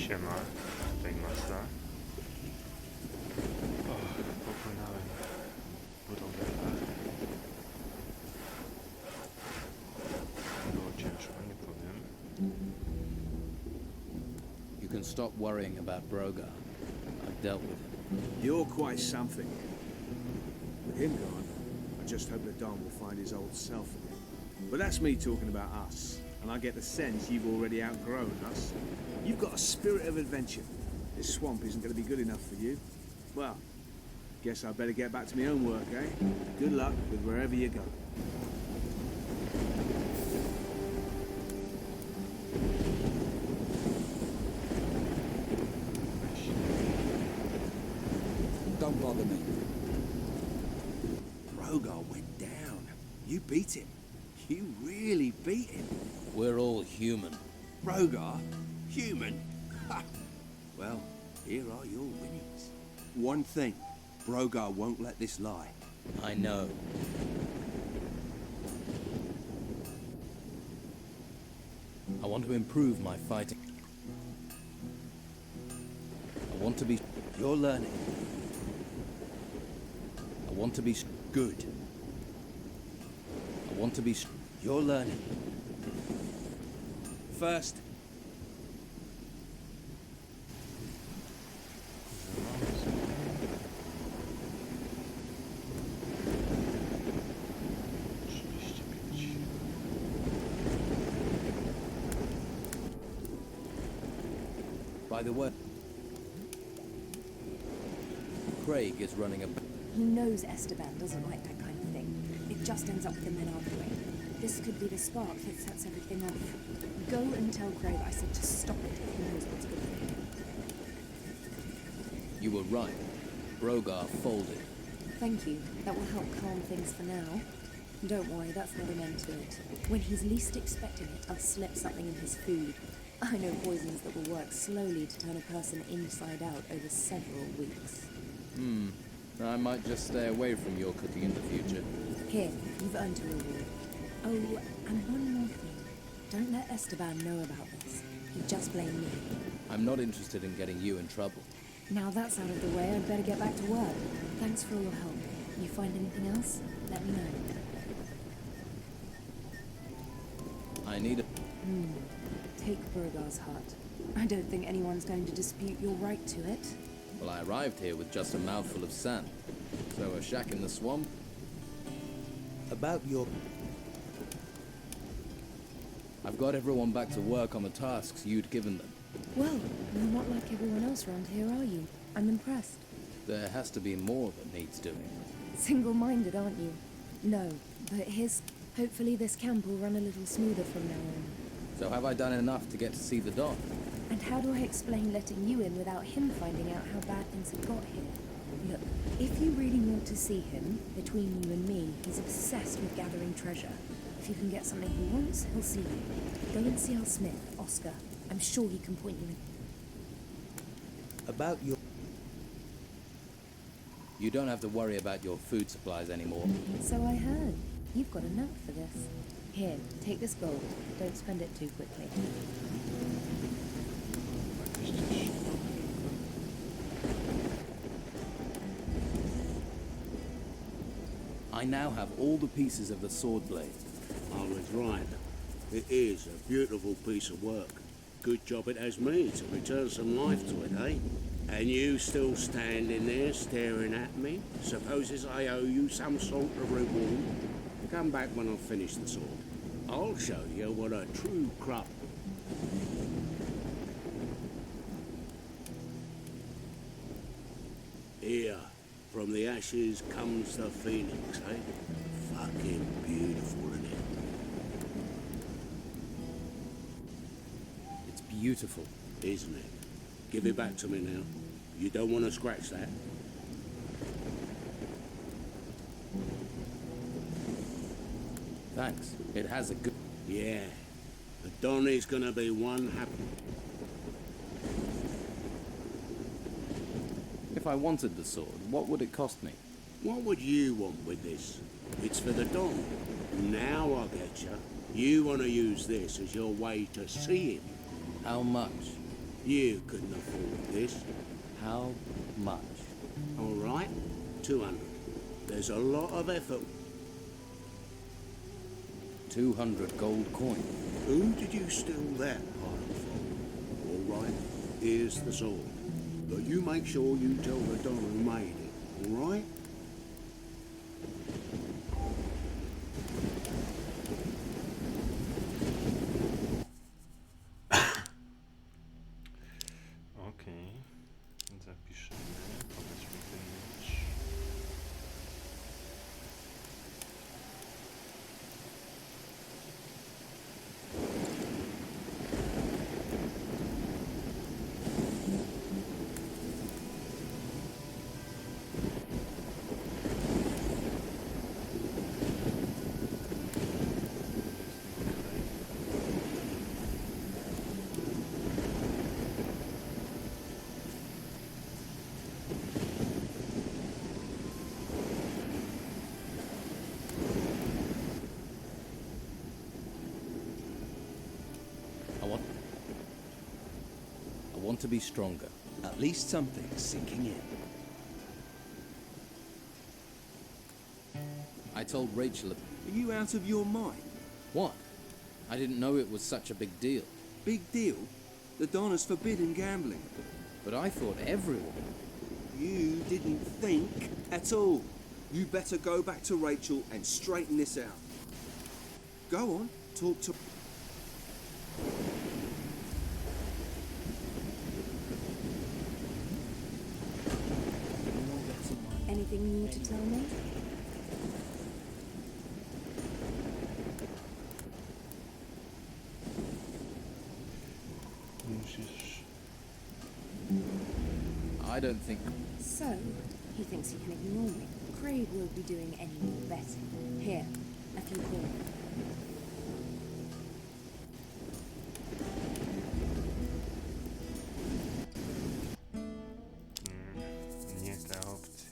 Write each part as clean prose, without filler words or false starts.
Siema, tutaj masa. O, popłynąłem po rowerach. Było ciężko, nie powiem. You can stop worrying about Brogar. I've dealt with him. You're quite something. With him gone, I just hope that Don will find his old self again. But that's me talking about us, and I get the sense you've already outgrown us. You've got a spirit of adventure. This swamp isn't going to be good enough for you. Well, guess I better get back to my own work, eh? Good luck with wherever you go. Don't bother me. Brogar went down. You beat him. You really beat him. We're all human. Brogar? Human? Ha! Well, here are your winnings. One thing, Brogar won't let this lie. I know. I want to improve my fighting. I want to be... You're learning. I want to be good. I want to be... You're learning. First, By the way, Craig is running a... He knows Esteban doesn't like that kind of thing. It just ends up with the men arguing. This could be the spark that sets everything off. Go and tell Craig I said to stop it if he knows what's good for him. You were right. Brogar folded. Thank you. That will help calm things for now. Don't worry, that's not an end to it. When he's least expecting it, I'll slip something in his food. I know poisons that will work slowly to turn a person inside out over several weeks. I might just stay away from your cooking in the future. Here, you've earned a reward. Oh, and one more thing. Don't let Esteban know about this. He'd just blame me. I'm not interested in getting you in trouble. Now that's out of the way, I'd better get back to work. Thanks for all your help. You find anything else? Let me know. I need a... Take Brogar's hut. I don't think anyone's going to dispute your right to it. Well, I arrived here with just a mouthful of sand. So a shack in the swamp? about your... I've got everyone back to work on the tasks you'd given them. Well, you're not like everyone else around here, are you? I'm impressed. There has to be more that needs doing. Single-minded, aren't you? No, but hopefully this camp will run a little smoother from now on. So have I done enough to get to see the Don? And how do I explain letting you in without him finding out how bad things have got here? Look, if you really want to see him, between you and me, he's obsessed with gathering treasure. If you can get something he wants, he'll see you. Go and see our smith, Oscar. I'm sure he can point you in. about your... You don't have to worry about your food supplies anymore. So I heard. You've got a knack for this. Here, take this gold. Don't spend it too quickly. I now have all the pieces of the sword blade. I was right. It is a beautiful piece of work. Good job it has me to return some life to it, eh? And you still standing there staring at me? Supposes I owe you some sort of reward? Come back when I've finished the sword. I'll show you what a true crop... Here, from the ashes comes the phoenix, eh? Fucking beautiful, isn't it? It's beautiful. Isn't it? Give it back to me now. You don't want to scratch that. Thanks. It has a good... Yeah. The Don is gonna be one happy... If I wanted the sword, what would it cost me? What would you want with this? It's for the Don. Now I get you. You want to use this as your way to see him. How much? You couldn't afford this. How much? All right, 200. There's a lot of effort. 200 gold coin. Who did you steal that pile from? All right, here's the sword. But you make sure you tell the Don who made it, all right? Okej. Zapiszemy. Powiedzmy ten miecz. I want to be stronger. At least something's sinking in. I told Rachel. Are you out of your mind? What? I didn't know it was such a big deal. Big deal? The Don has forbidden gambling. But I thought everyone. You didn't think at all. You better go back to Rachel and straighten this out. Go on, talk to... Anything new to tell me? Musisz... I don't think. So, he thinks he can ignore me. Craig won't be doing any more betting. Here, a few coins. Nie ta opcja.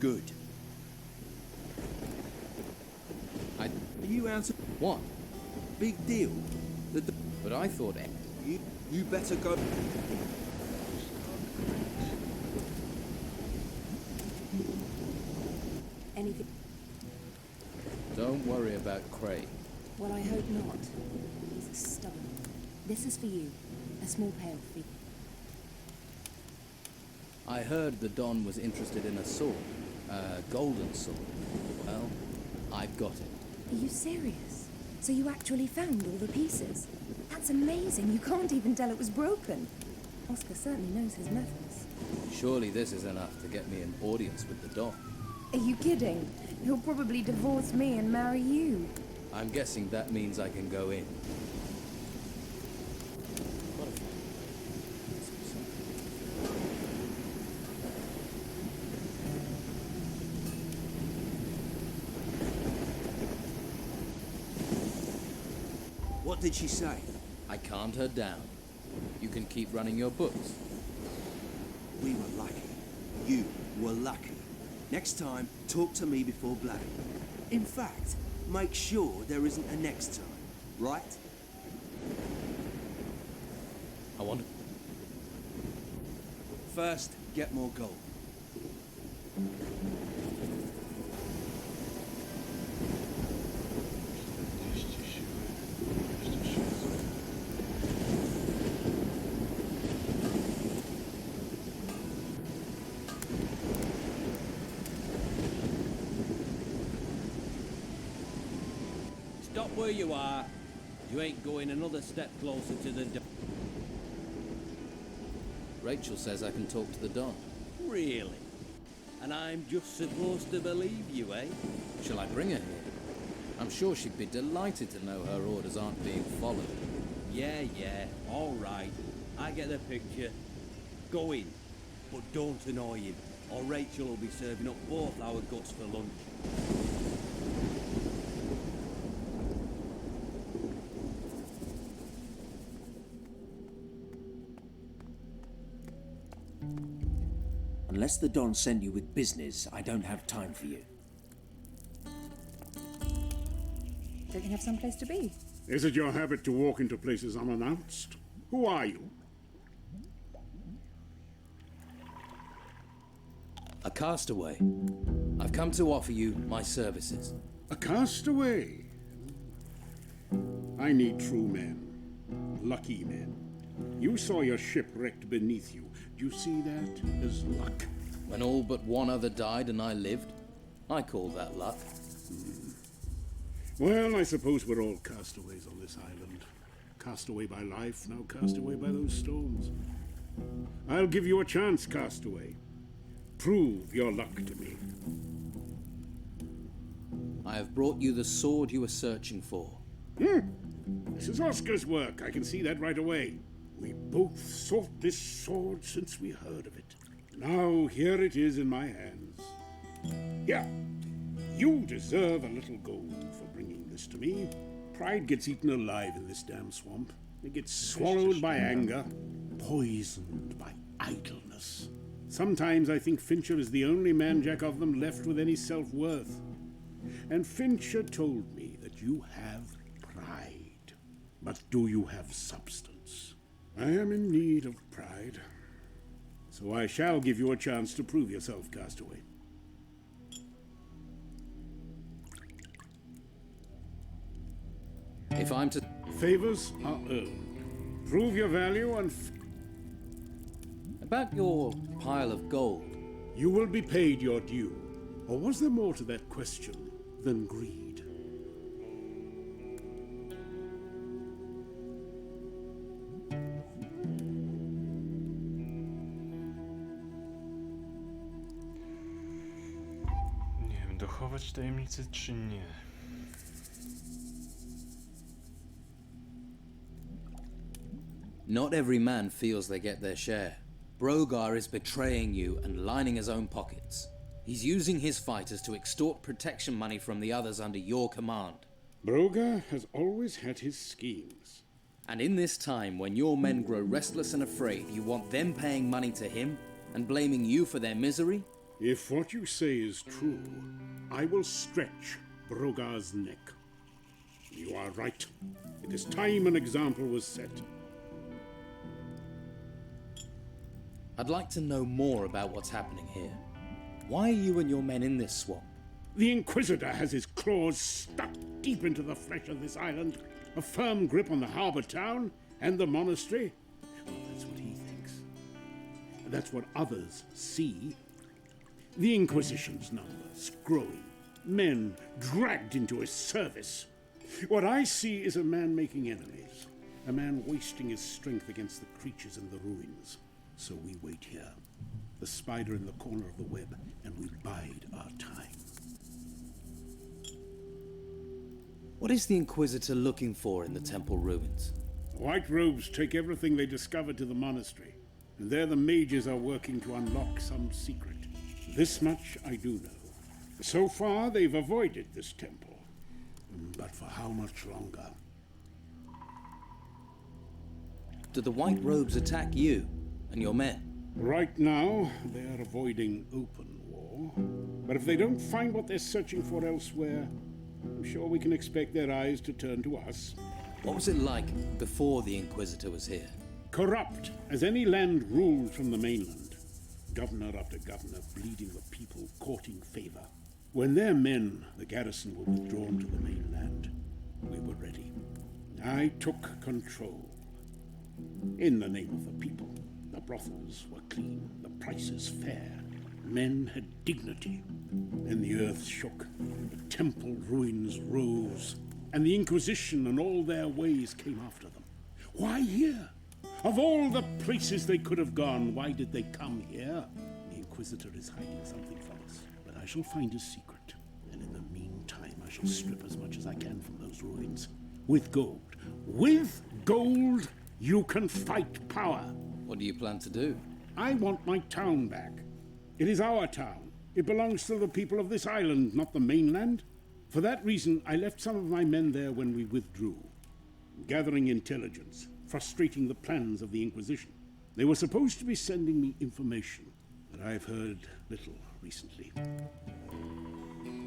Good. I. Are you out of... What? Big deal? The... But I thought. You better go... Anything? Don't worry about Craig. Well, I hope not. He's a star. This is for you. A small payoff for you. I heard the Don was interested in a sword. A golden sword. Well, I've got it. Are you serious? So you actually found all the pieces? That's amazing. You can't even tell it was broken. Oscar certainly knows his methods. Surely this is enough to get me an audience with the Don. Are you kidding? He'll probably divorce me and marry you. I'm guessing that means I can go in. What did she say? I calmed her down. You can keep running your books. We were lucky. You were lucky. Next time, talk to me before blabbing. In fact, make sure there isn't a next time, right? I want to... First, get more gold. Stop where you are. You ain't going another step closer to the... Rachel says I can talk to the Don. Really? And I'm just supposed to believe you, eh? Shall I bring her here? I'm sure she'd be delighted to know her orders aren't being followed. Yeah, all right. I get the picture. Go in, but don't annoy him, or Rachel will be serving up both our guts for lunch. Unless the Don sent you with business, I don't have time for you. Don't you have someplace to be? Is it your habit to walk into places unannounced? Who are you? A castaway. I've come to offer you my services. A castaway? I need true men. Lucky men. You saw your ship wrecked beneath you. Do you see that as luck? When all but one other died and I lived, I call that luck. Well, I suppose we're all castaways on this island. Castaway by life, now castaway by those storms. I'll give you a chance, castaway. Prove your luck to me. I have brought you the sword you were searching for. This is Oscar's work. I can see that right away. We both sought this sword since we heard of it. Now here it is in my hands. Yeah, you deserve a little gold for bringing this to me. Pride gets eaten alive in this damn swamp. It gets swallowed by anger, poisoned by idleness. Sometimes I think Fincher is the only man-jack of them left with any self-worth. And Fincher told me that you have pride. But do you have substance? I am in need of pride. So I shall give you a chance to prove yourself, castaway. If I'm to... Favors are earned. Prove your value and About your pile of gold. you will be paid your due. Or was there more to that question than greed? Nie wiem, dochować tajemnicy czy nie. Not every man feels they get their share. Brogar is betraying you and lining his own pockets. He's using his fighters to extort protection money from the others under your command. Broga has always had his schemes. And in this time, when your men grow restless and afraid, you want them paying money to him and blaming you for their misery? If what you say is true, I will stretch Brogar's neck. You are right. It is time an example was set. I'd like to know more about what's happening here. Why are you and your men in this swamp? The Inquisitor has his claws stuck deep into the flesh of this island, a firm grip on the harbor town and the monastery. Well, that's what he thinks. That's what others see. The Inquisition's numbers growing, men dragged into his service. What I see is a man making enemies, a man wasting his strength against the creatures in the ruins. So we wait here, the spider in the corner of the web, and we bide our time. What is the Inquisitor looking for in the temple ruins? The White Robes take everything they discover to the monastery, and there the mages are working to unlock some secret. This much I do know. So far, they've avoided this temple. But for how much longer? Do the White Robes attack you and your men? Right now, they are avoiding open war. But if they don't find what they're searching for elsewhere, I'm sure we can expect their eyes to turn to us. What was it like before the Inquisitor was here? Corrupt as any land ruled from the mainland. Governor after governor bleeding the people, courting favor. When their men, the garrison, were withdrawn to the mainland, we were ready. I took control. In the name of the people. The brothels were clean, the prices fair. Men had dignity. Then the earth shook, the temple ruins rose, and the Inquisition and all their ways came after them. Why here? Of all the places they could have gone, why did they come here? The Inquisitor is hiding something from us, but I shall find his secret, and in the meantime I shall strip as much as I can from those ruins. With gold. With gold, you can fight power. What do you plan to do? I want my town back. It is our town. It belongs to the people of this island, not the mainland. For that reason, I left some of my men there when we withdrew, gathering intelligence, frustrating the plans of the Inquisition. They were supposed to be sending me information, but I've heard little recently.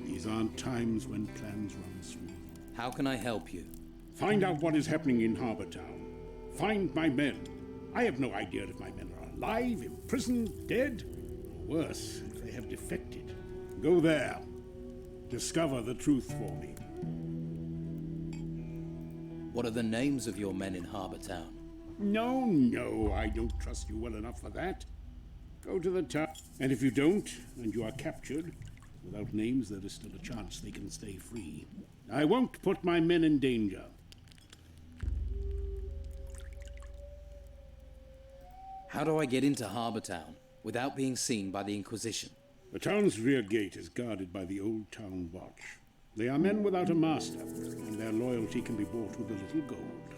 These aren't times when plans run smooth. How can I help you? Find out what is happening in Harbour Town. Find my men. I have no idea if my men are alive, imprisoned, dead, or worse, if they have defected. Go there. Discover the truth for me. What are the names of your men in Harbour Town? No, I don't trust you well enough for that. Go to the town, and if you don't, and you are captured, without names there is still a chance they can stay free. I won't put my men in danger. How do I get into Harbour Town without being seen by the Inquisition? The town's rear gate is guarded by the Old Town Watch. They are men without a master, and their loyalty can be bought with a little gold.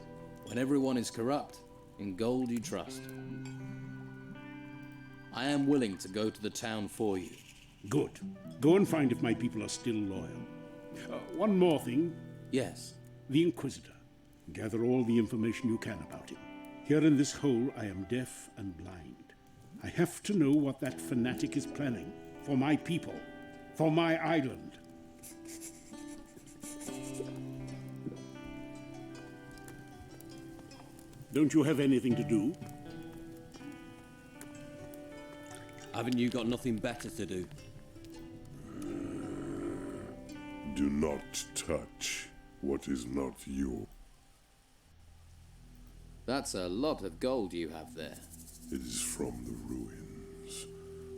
When everyone is corrupt, in gold you trust. I am willing to go to the town for you. Good. Go and find if my people are still loyal. One more thing. Yes. The Inquisitor. Gather all the information you can about him. Here in this hole, I am deaf and blind. I have to know what that fanatic is planning. For my people. For my island. Don't you have anything to do? Haven't you got nothing better to do? Do not touch what is not yours. That's a lot of gold you have there. It is from the ruins.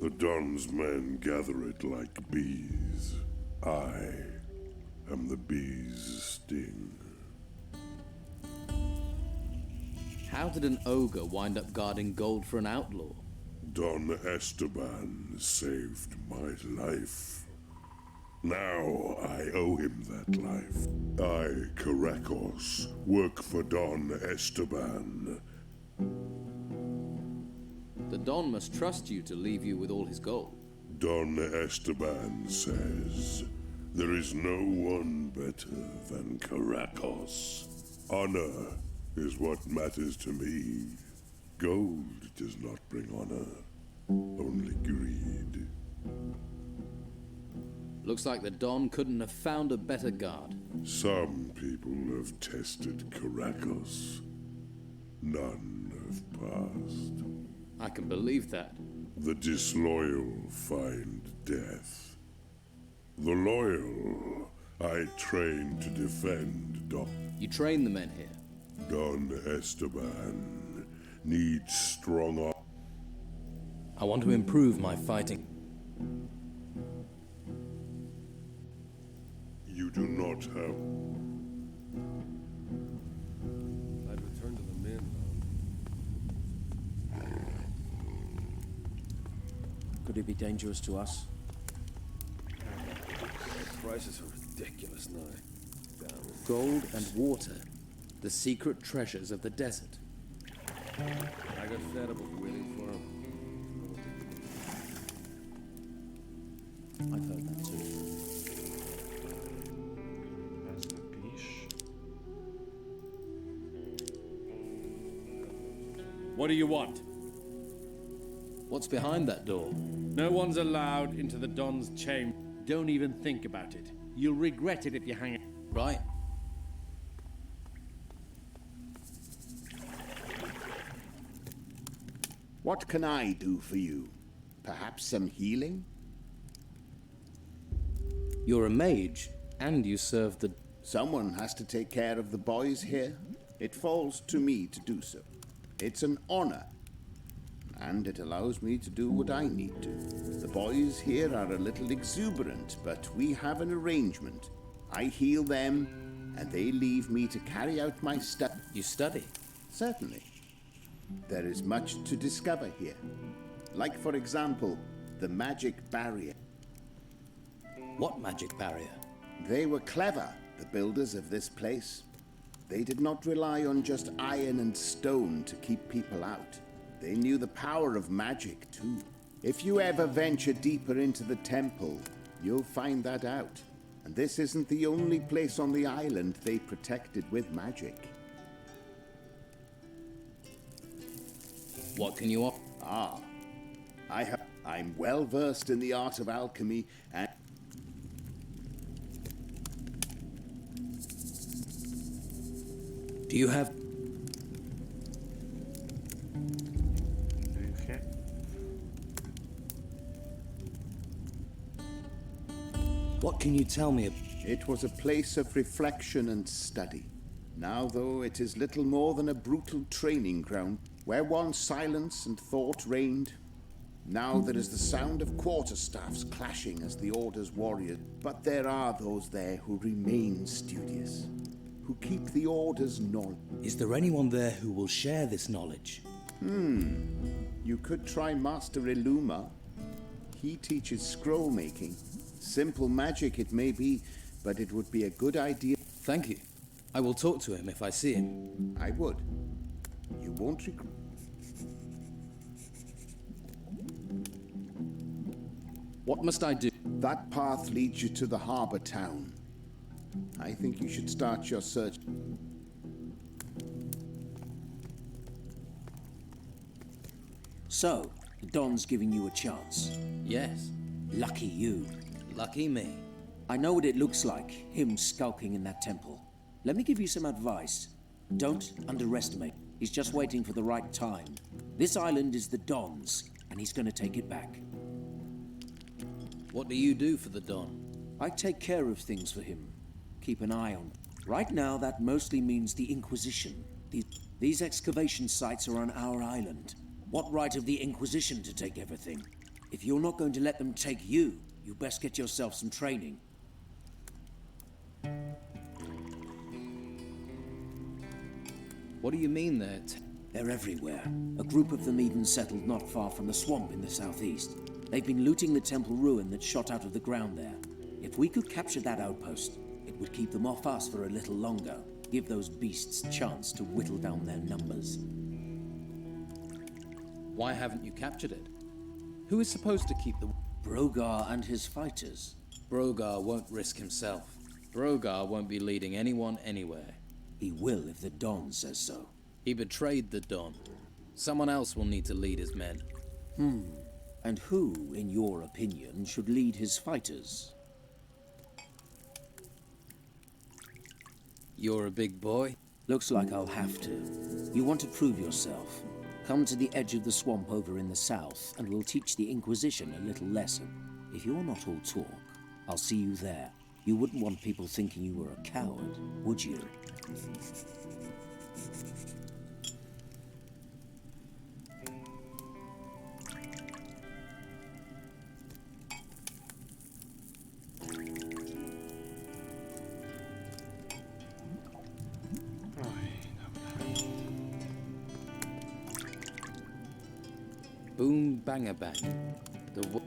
The Don's men gather it like bees. I am the bee's sting. How did an ogre wind up guarding gold for an outlaw? Don Esteban saved my life. Now I owe him that life. I, Caracos, work for Don Esteban. The Don must trust you to leave you with all his gold. Don Esteban says, there is no one better than Caracos. Honor is what matters to me. Gold does not bring honor, only greed. Looks like the Don couldn't have found a better guard. Some people have tested Caracos. None have passed. I can believe that. The disloyal find death. The loyal I train to defend Don. You train the men here. Don Esteban needs strong arm. I want to improve my fighting. You do not have. I'd return to the men, though. Could it be dangerous to us? Prices are ridiculous now. Gold and water, the secret treasures of the desert. I got fed up of waiting for him. I've heard that too. Zapisz. What do you want? What's behind that door? No one's allowed into the Don's chamber. Don't even think about it. You'll regret it if you hang it. Right. What can I do for you? Perhaps some healing? You're a mage, and you serve the... Someone has to take care of the boys here. It falls to me to do so. It's an honor. And it allows me to do what I need to. The boys here are a little exuberant, but we have an arrangement. I heal them, and they leave me to carry out my study. You study? Certainly. There is much to discover here. Like, for example, the magic barrier. What magic barrier? They were clever, the builders of this place. They did not rely on just iron and stone to keep people out. They knew the power of magic, too. If you ever venture deeper into the temple, you'll find that out. And this isn't the only place on the island they protected with magic. What can you offer? Ah, I'm well versed in the art of alchemy and... Do you have... Okay. What can you tell me? It was a place of reflection and study. Now, though, it is little more than a brutal training ground, where once silence and thought reigned. Now there is the sound of quarterstaffs clashing as the Order's warriors. But there are those there who remain studious, who keep the Order's knowledge. Is there anyone there who will share this knowledge? You could try Master Illuma. He teaches scroll making. Simple magic it may be, but it would be a good idea. Thank you. I will talk to him if I see him. I would. You won't regret. What must I do? That path leads you to the harbor town. I think you should start your search. So, the Don's giving you a chance. Yes. Lucky you. Lucky me. I know what it looks like, him skulking in that temple. Let me give you some advice. Don't underestimate. He's just waiting for the right time. This island is the Don's, and he's going to take it back. What do you do for the Don? I take care of things for him. Keep an eye on. Right now, that mostly means the Inquisition. These excavation sites are on our island. What right of the Inquisition to take everything? If you're not going to let them take you, you best get yourself some training. What do you mean they're... They're everywhere. A group of them even settled not far from the swamp in the southeast. They've been looting the temple ruin that shot out of the ground there. If we could capture that outpost, it would keep them off us for a little longer. Give those beasts a chance to whittle down their numbers. Why haven't you captured it? Who is supposed to keep the... Brogar and his fighters. Brogar won't risk himself. Brogar won't be leading anyone anywhere. He will if the Don says so. He betrayed the Don. Someone else will need to lead his men. And who, in your opinion, should lead his fighters? You're a big boy. Looks like I'll have to. You want to prove yourself? Come to the edge of the swamp over in the south, and we'll teach the Inquisition a little lesson. If you're not all talk, I'll see you there. You wouldn't want people thinking you were a coward, would you? Boom, banger bang. The...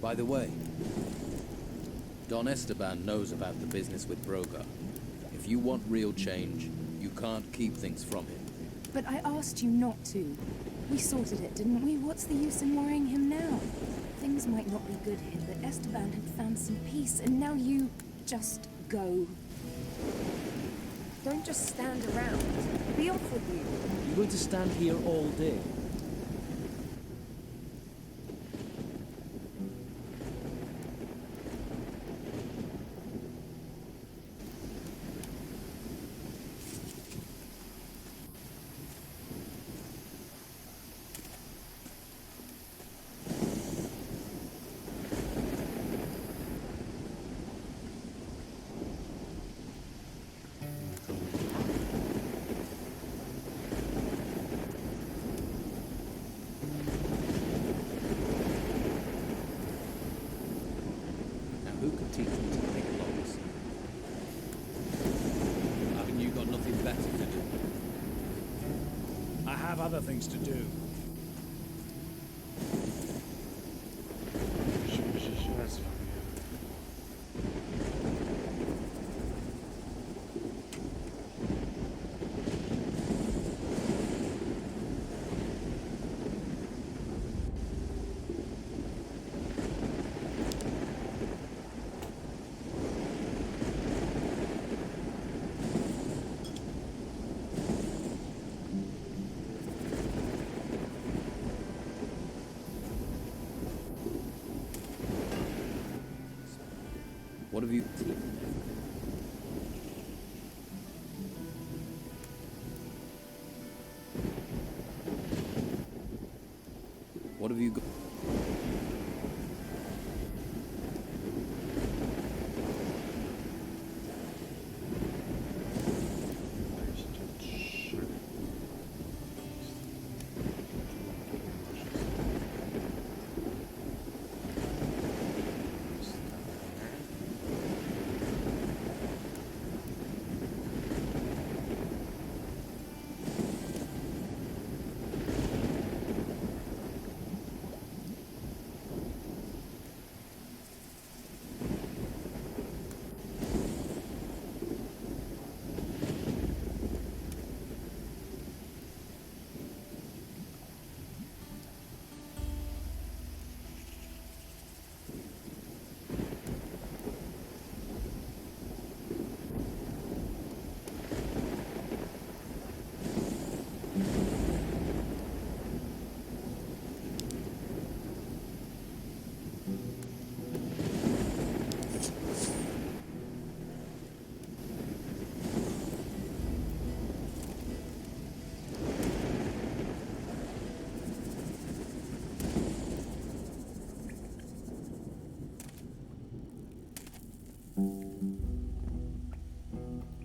By the way, Don Esteban knows about the business with Brogar. If you want real change, you can't keep things from him. But I asked you not to. We sorted it, didn't we? What's the use in worrying him now? Things might not be good here, but Esteban had found some peace, and now you just go. Don't just stand around. Be off with you. You're going to stand here all day. who could teach me to pick locks? Haven't you got nothing better to do? I have other things to do. Musimy się rozwijać. What have you... What have you got?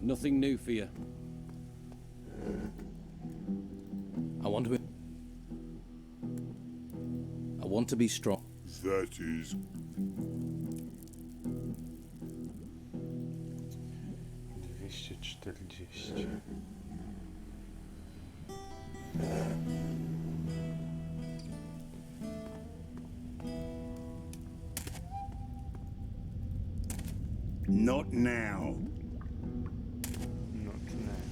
Nothing new for you. I want to be strong. That is 240. Not now. Not now.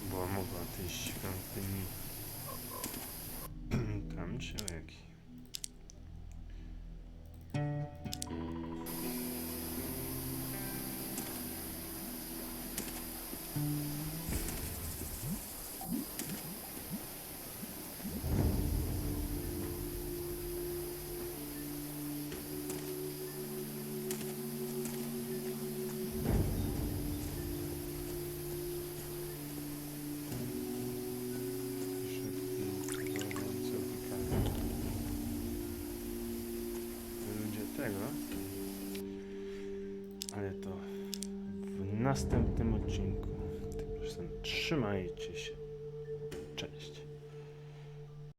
Była mowa o tej świątyni. Tam czy o jakiej? Tego, ale to w następnym odcinku. Tymczasem trzymajcie się. Cześć.